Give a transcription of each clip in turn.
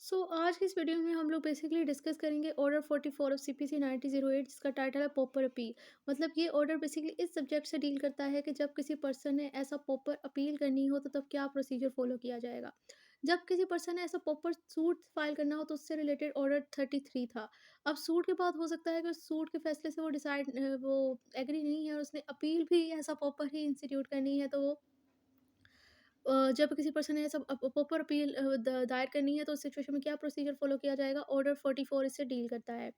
आज की इस वीडियो में हम लोग बेसिकली डिस्कस करेंगे ऑर्डर 44 ऑफ सीपीसी 9008 जिसका टाइटल है पॉपर अपील। मतलब ये ऑर्डर बेसिकली इस सब्जेक्ट से डील करता है कि जब किसी पर्सन ने ऐसा पॉपर अपील करनी हो तो तब क्या प्रोसीजर फॉलो किया जाएगा। जब किसी पर्सन ने ऐसा पॉपर सूट फाइल करना हो तो उससे रिलेटेड ऑर्डर 33 था। अब सूट के बाद हो सकता है कि उस सूट के फैसले से वो एग्री नहीं है और उसने अपील भी ऐसा पॉपर ही इंस्टीट्यूट करनी है, तो वो जब किसी पर्सन ने सब प्रॉपर अपील दायर करनी है तो उस सिचुएशन में क्या प्रोसीजर फॉलो किया जाएगा। ऑर्डर 44 इससे डील करता है।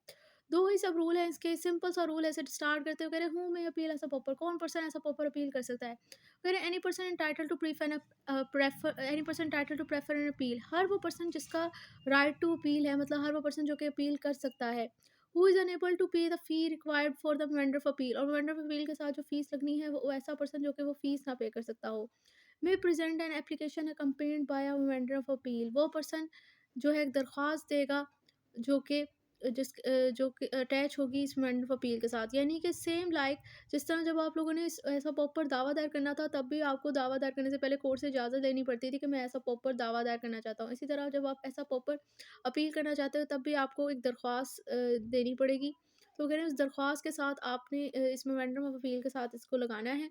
दो ही सब रूल है इसके। सिंपल सा रूल है, ऐसे स्टार्ट करते हुए कह रहे हूँ मैं अपील ऐसा प्रॉपर, कौन पर्सन ऐसा प्रॉपर अपील कर सकता है। कह रहे any person entitle to prefer any person entitle to prefer an appeal. हर वो पर्सन जिसका राइट टू अपील है, मतलब हर वो पर्सन जो कि अपील कर सकता है। हु इज अनेबल टू पे the fee required for the vendor of appeal. और वेंडर ऑफ अपील के साथ जो फीस लगनी है वो ऐसा पर्सन जो कि वो फीस ना पे कर सकता हो। May present an application accompanied by a vendor of appeal. वो पर्सन जो है एक दरख्वास्त देगा जो कि जो कि अटैच होगी इस वेंडर ऑफ अपील के साथ। यानी कि सेम लाइक जिस तरह जब आप लोगों ने ऐसा प्रॉपर दावा दायर करना था तब भी आपको दावा दायर करने से पहले कोर्ट से इजाज़त लेनी पड़ती थी कि मैं ऐसा प्रॉपर दावा दायर करना चाहता हूँ। इसी तरह जब आप ऐसा प्रॉपर अपील करना चाहते हो तब भी आपको एक दरख्वास्त देनी पड़ेगी। तो कह रहे हैं उस दरख्वास्त के साथ आपने इसमें वेंडर ऑफ अपील के साथ इसको लगाना है।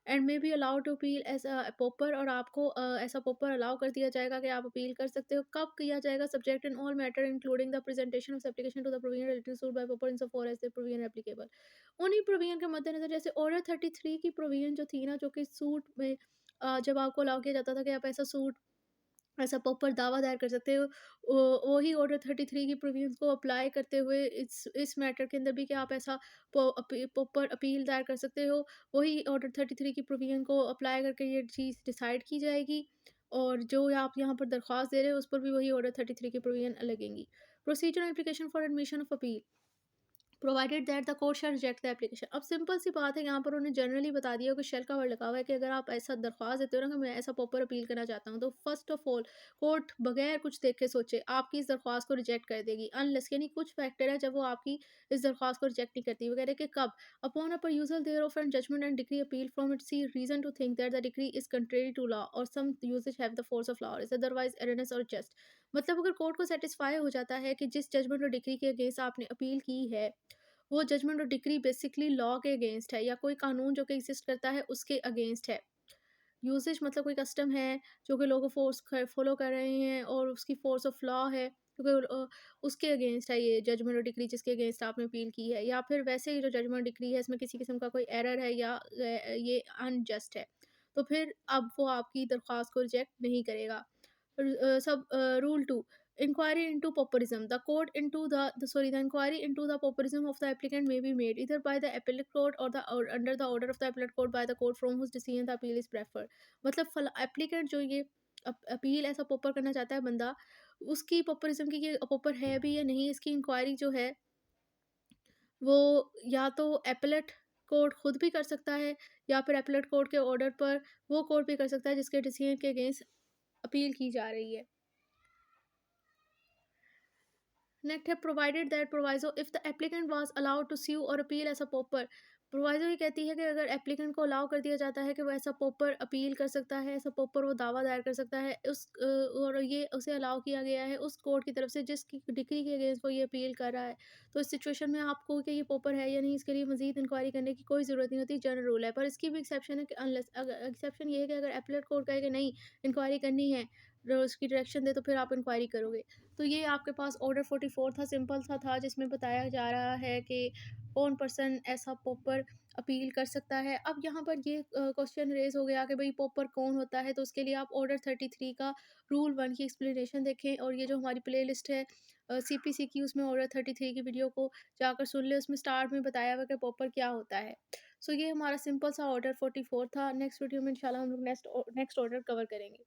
And may be allow to appeal as a pauper. और आपको ऐसा पॉपर अलाउ कर दिया जाएगा कि आप अपील कर सकते हो। कब किया जाएगा? Subject in all matter including the presentation of application to the provision related suit by pauper in so far as the provision applicable. उन्हीं प्रोविजन के मद्देनजर जैसे ऑर्डर 33 की प्रोविजन जो थी ना, जो कि सूट में जब आपको अलाउ किया जाता था कि आप ऐसा सूट ऐसा प्रॉपर दावा दायर कर सकते हो। वही ऑर्डर 33 की प्रोविजंस को अप्लाई करते हुए इस मैटर के अंदर भी कि आप ऐसा प्रॉपर अपील दायर कर सकते हो। वही ऑर्डर 33 की प्रोविजन को अप्लाई करके ये चीज़ डिसाइड की जाएगी। और जो आप यहाँ पर दरख्वास्त दे रहे हो उस पर भी वही ऑर्डर 33 की प्रोविजन लगेंगी। Procedure application for admission of appeal provided that the court shell reject the application. अब सिंपल सी बात है, यहाँ पर उन्होंने जनरली बता दिया कि शेल का वर्ड लगा हुआ है कि अगर आप ऐसा दरख्वास्त देते हो ना कि मैं ऐसा प्रॉपर अपील करना चाहता हूँ, तो फर्स्ट ऑफ ऑल कोर्ट बगैर कुछ देखे सोचे आपकी इस दरख्वास्त को रिजेक्ट कर देगी। अनलेस यानी कुछ फैक्टर है जब वो आपकी इस दरख्वास्त को रिजेक्ट नहीं करती। वगैरह कि कब? Upon a perusal thereof and judgment and decree appeal from it see reason to think that the decree is contrary to law और some usages have the force of law is otherwise erroneous और just. मतलब अगर court को satisfy हो जाता है कि जिस जजमेंट और डिग्री के अगेंस्ट आपने अपील की है वो जजमेंट और डिक्री बेसिकली लॉ के अगेंस्ट है या कोई कानून जो कि एग्जिस्ट करता है उसके अगेंस्ट है। यूसेज मतलब कोई कस्टम है जो कि लोगों फोर्स फॉलो कर रहे हैं और उसकी फोर्स ऑफ लॉ है क्योंकि उसके अगेंस्ट है ये जजमेंट और डिक्री जिसके अगेंस्ट आपने अपील की है। या फिर वैसे ही जो जजमेंट डिक्री है इसमें किसी किस्म का कोई एरर है या ये अनजस्ट है, तो फिर अब वो आपकी दरख्वास्त को रिजेक्ट नहीं करेगा। सब Rule 2. Inquiry into pauperism. The inquiry into the pauperism of the applicant may be made either by the appellate court or under the order of the appellate court by the court from whose decision the appeal is preferred. मतलब applicant जो ये appeal ऐसा popper करना चाहता है बंदा, उसकी पॉपरिज्म की ये पॉपर है भी या नहीं, इसकी इंक्वायरी जो है वो या तो एपेलेट कोर्ट खुद भी कर सकता है या फिर एपेलेट कोर्ट के ऑर्डर पर वो कोर्ट भी कर सकता है जिसके डिसीजन के अगेंस्ट अपील की जा रही है। नेक्स्ट है provided that proviso if the applicant was allowed to sue और appeal as a pauper. Proviso ये कहती है कि अगर एप्लीकेंट को अलाउ कर दिया जाता है कि वो ऐसा पॉपर अपील कर सकता है, ऐसा पॉपर वो दावा दायर कर सकता है और ये उसे अलाउ किया गया है उस कोर्ट की तरफ से जिसकी डिग्री के अगेंस्ट वो ये अपील कर रहा है। तो इस सिचुएशन में आपको कि ये पॉपर है या नहीं इसके लिए मजीद इंक्वायरी करने की कोई ज़रूरत नहीं होती, जनरल रूल है। पर इसकी भी एक्सेप्शन है कि अनलेस अगर एक्सेप्शन ये है कि अगर एपलेट कोर्ट कहे कि नहीं इंक्वायरी करनी है, उसकी डायरेक्शन दे तो फिर आप इंक्वायरी करोगे। तो ये आपके पास ऑर्डर 44 था, सिंपल सा था जिसमें बताया जा रहा है कि कौन पर्सन ऐसा पॉपर अपील कर सकता है। अब यहाँ पर ये क्वेश्चन रेज हो गया कि भाई पॉपर कौन होता है, तो उसके लिए आप ऑर्डर 33 का रूल 1 की एक्सप्लेनेशन देखें और ये जो हमारी प्लेलिस्ट है CPC की उसमें ऑर्डर 33 की वीडियो को जाकर सुन ले। उसमें स्टार्ट में बताया हुआ कि पॉपर क्या होता है। ये हमारा सिंपल सा ऑर्डर 44 था। नेक्स्ट वीडियो में इंशाल्लाह हम लोग नेक्स्ट ऑर्डर कवर करेंगे।